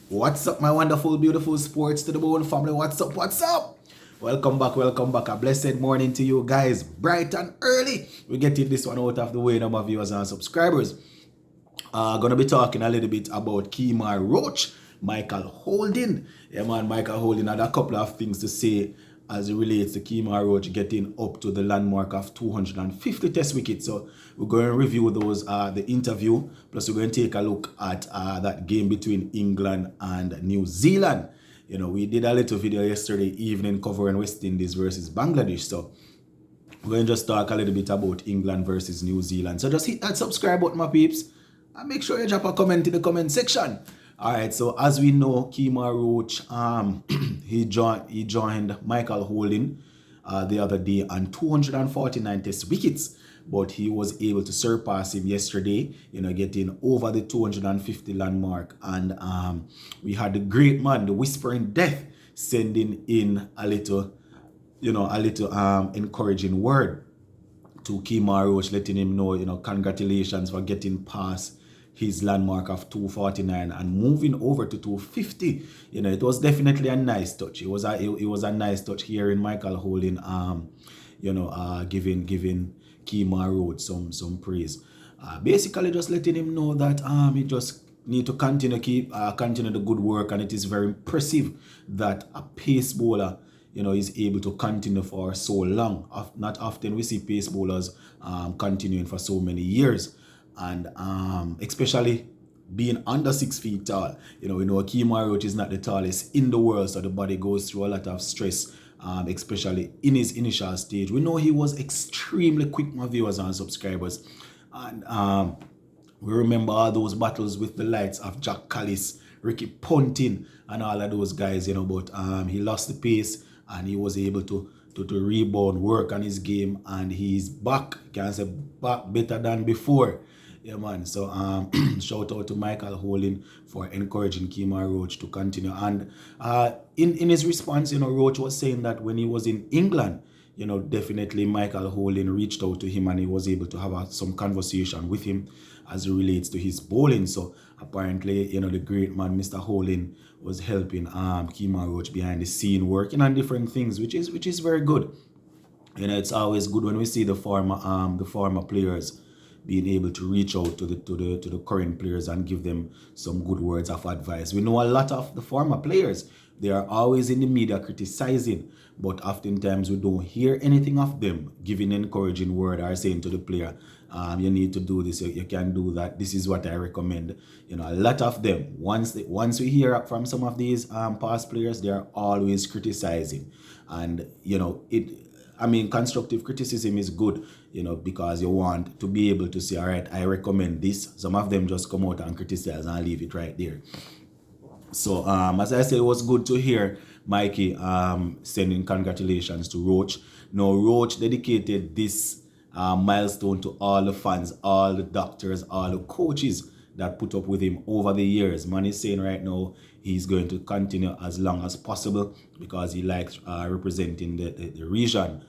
What's up, my wonderful, beautiful sports to the bone family? What's up? What's up? Welcome back, welcome back. A blessed morning to you guys. Bright and early. We're getting this one out of the way, number of viewers and subscribers. Gonna be talking a little bit about Kemar Roach, Michael Holding. Yeah, man, Michael Holding had a couple of things to say as it relates to Kemar Roach getting up to the landmark of 250 test wickets. So we're going to review those, the interview, plus we're going to take a look at that game between England and New Zealand. You know, we did a little video yesterday evening covering West Indies versus Bangladesh. So we're going to just talk a little bit about England versus New Zealand. So just hit that subscribe button, my peeps, and make sure you drop a comment in the comment section. All right, so as we know, Kemar Roach, he joined Michael Holding the other day on 249 test wickets, but he was able to surpass him yesterday, you know, getting over the 250 landmark. And we had the great man, the Whispering Death, sending in a little encouraging word to Kemar Roach, letting him know, you know, congratulations for getting past his landmark of 249 and moving over to 250. You know, it was definitely a nice touch. It was a nice touch hearing Michael Holding, giving Kemar Roach some praise. Basically, just letting him know that he just need to continue the good work, and it is very impressive that a pace bowler, you know, is able to continue for so long. Not often we see pace bowlers continuing for so many years, and especially being under 6 feet tall. You know, we know Kemar Roach is not the tallest in the world, so the body goes through a lot of stress, especially in his initial stage. We know he was extremely quick, my viewers and subscribers, and we remember all those battles with the likes of Jack Callis, Ricky Ponting, and all of those guys, you know, but he lost the pace and he was able to rebound, work on his game, and he's back. Can say back better than before. Yeah, man. So shout out to Michael Holding for encouraging Kemar Roach to continue. And in his response, you know, Roach was saying that when he was in England, you know, definitely Michael Holding reached out to him and he was able to have some conversation with him as it relates to his bowling. So apparently, you know, the great man, Mr. Holding, was helping Kemar Roach behind the scene, working on different things, which is very good. You know, it's always good when we see the former players being able to reach out to the current players and give them some good words of advice. We know a lot of the former players, they are always in the media criticizing, but oftentimes we don't hear anything of them giving encouraging word or saying to the player, you need to do this, you can do that, this is what I recommend. You know, a lot of them, once we hear from some of these past players, they are always criticizing. And, you know, constructive criticism is good, you know, because you want to be able to say, all right, I recommend this. Some of them just come out and criticize and leave it right there. So, as I said, it was good to hear Mikey sending congratulations to Roach. Now, Roach dedicated this milestone to all the fans, all the doctors, all the coaches that put up with him over the years. Man is saying right now he's going to continue as long as possible because he likes representing the region.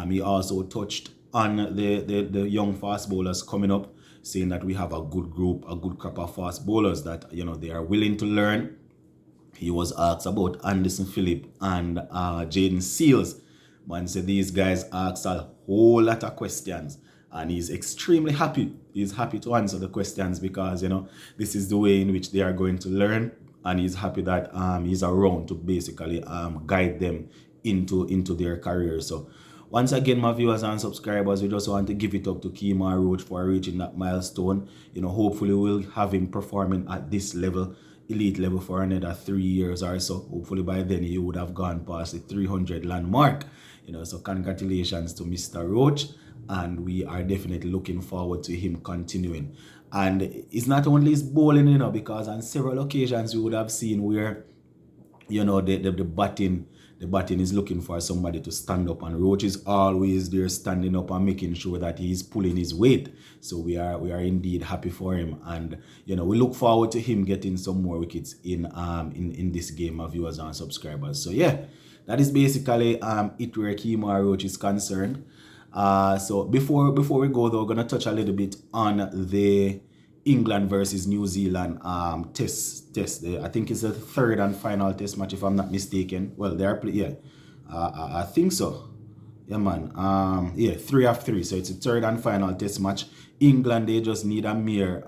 He also touched on the young fast bowlers coming up, saying that we have a good group, a good crop of fast bowlers that, you know, they are willing to learn. He was asked about Anderson Phillip and Jaden Seals. Man said these guys asked a whole lot of questions, and he's extremely happy. He's happy to answer the questions because, you know, this is the way in which they are going to learn, and he's happy that he's around to basically guide them into their career. So once again, my viewers and subscribers, we just want to give it up to Kemar Roach for reaching that milestone. You know, hopefully we'll have him performing at this level, elite level, for another 3 years or so. Hopefully by then he would have gone past the 300 landmark. You know, so congratulations to Mr. Roach, and we are definitely looking forward to him continuing. And it's not only his bowling, you know, because on several occasions we would have seen where, you know, the batting is looking for somebody to stand up, and Roach is always there standing up and making sure that he's pulling his weight. So we are indeed happy for him, and, you know, we look forward to him getting some more wickets in this game, of viewers and subscribers. So yeah, that is basically it where Kemar Roach is concerned. So before we go though, we're gonna touch a little bit on the England versus New Zealand test. I think it's the third and final test match, if I'm not mistaken. Well, they are yeah, I think so. Yeah, man. Yeah, 3-3. So it's a third and final test match. England, they just need a mere.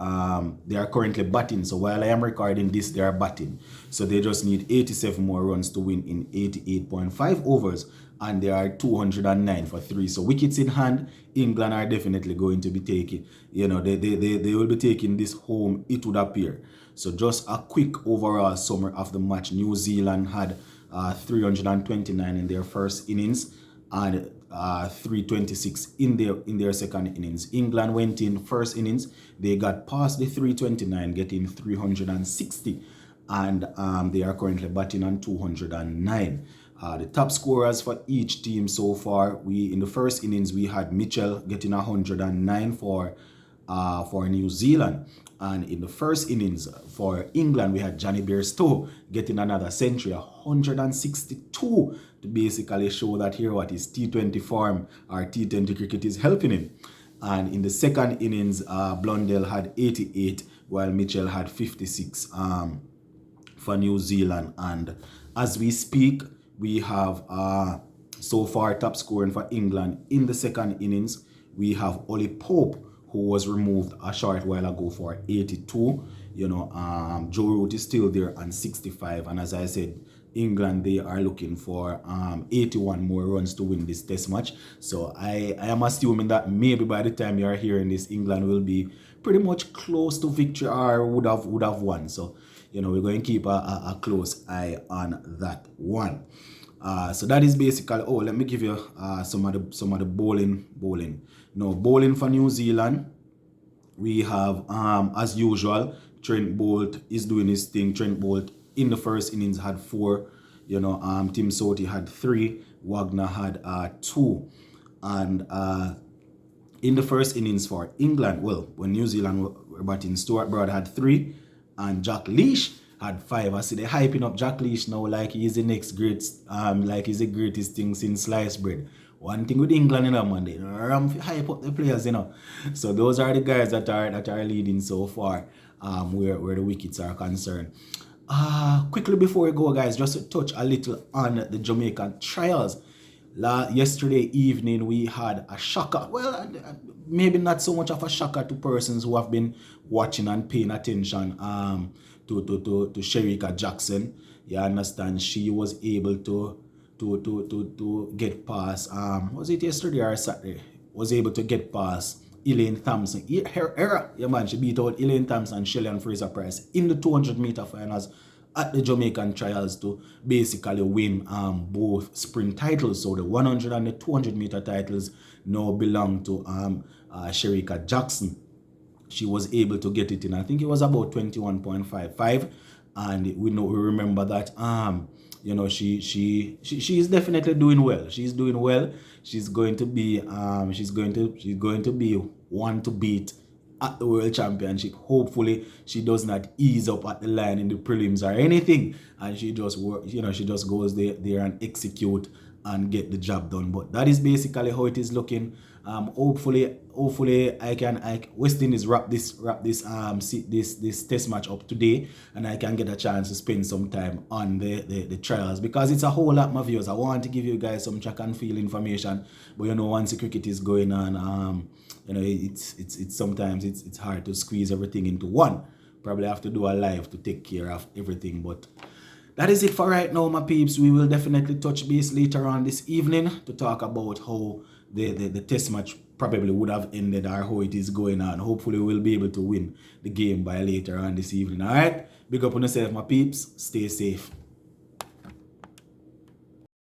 They are currently batting. So while I am recording this, they are batting. So they just need 87 more runs to win in 88.5 overs. And they are 209 for 3. So wickets in hand, England are definitely going to be taking, they will be taking this home, it would appear. So just a quick overall summary of the match. New Zealand had 329 in their first innings and 326 in their second innings. England went in first innings, they got past the 329, getting 360, and they are currently batting on 209. The top scorers for each team so far, in the first innings we had Mitchell getting 109 for New Zealand, and in the first innings for England we had Johnny Bairstow getting another century, 162, to basically show that here what his T20 form or T20 cricket is helping him. And in the second innings, Blundell had 88 while Mitchell had 56 for New Zealand. And as we speak, we have so far top scoring for England in the second innings. We have Ollie Pope, who was removed a short while ago, for 82. Joe Root is still there on 65. And as I said, England, they are looking for 81 more runs to win this test match. So I am assuming that maybe by the time you are hearing this, England will be pretty much close to victory or would have won. So we're going to keep a close eye on that one. So that is basically. Oh, let me give you some of the bowling. Now, bowling for New Zealand, we have as usual, Trent Boult is doing his thing. Trent Boult in the first innings had 4. Tim Southee had 3. Wagner had 2. And in the first innings for England, well, when New Zealand were batting, Stuart Broad had 3. And Jack Leach had 5. I see they're hyping up Jack Leach now like he's the next like he's the greatest thing since sliced bread. One thing with England, man, they hype up the players, So those are the guys that are leading so far, where the wickets are concerned. Quickly before we go, guys, just to touch a little on the Jamaica Trials. Yesterday evening, we had a shocker. Well, maybe not so much of a shocker to persons who have been watching and paying attention to Shericka Jackson. You understand? She was able to get past, was it yesterday or Saturday? Was able to get past Elaine Thompson. She beat out Elaine Thompson and Shelly Fraser Price in the 200-meter finals at the Jamaican Trials to basically win both sprint titles. So the 100 and the 200-meter titles now belong to Shericka Jackson. She was able to get it in, I think it was about 21.55, and we remember that she is definitely doing well. She's doing well. She's going to be one to beat at the World Championship. Hopefully she does not ease up at the line in the prelims or anything, and she just goes there and execute and get the job done. But that is basically how it is looking. Hopefully West Indies wrap this test match up today, and I can get a chance to spend some time on the trials, because it's a whole lot more viewers. I want to give you guys some track and field information, but once the cricket is going on, it's sometimes it's hard to squeeze everything into one. Probably have to do a live to take care of everything, but that is it for right now, my peeps. We will definitely touch base later on this evening to talk about how the test match probably would have ended or how it is going on. Hopefully we'll be able to win the game by later on this evening. Alright? Big up on yourself, my peeps. Stay safe.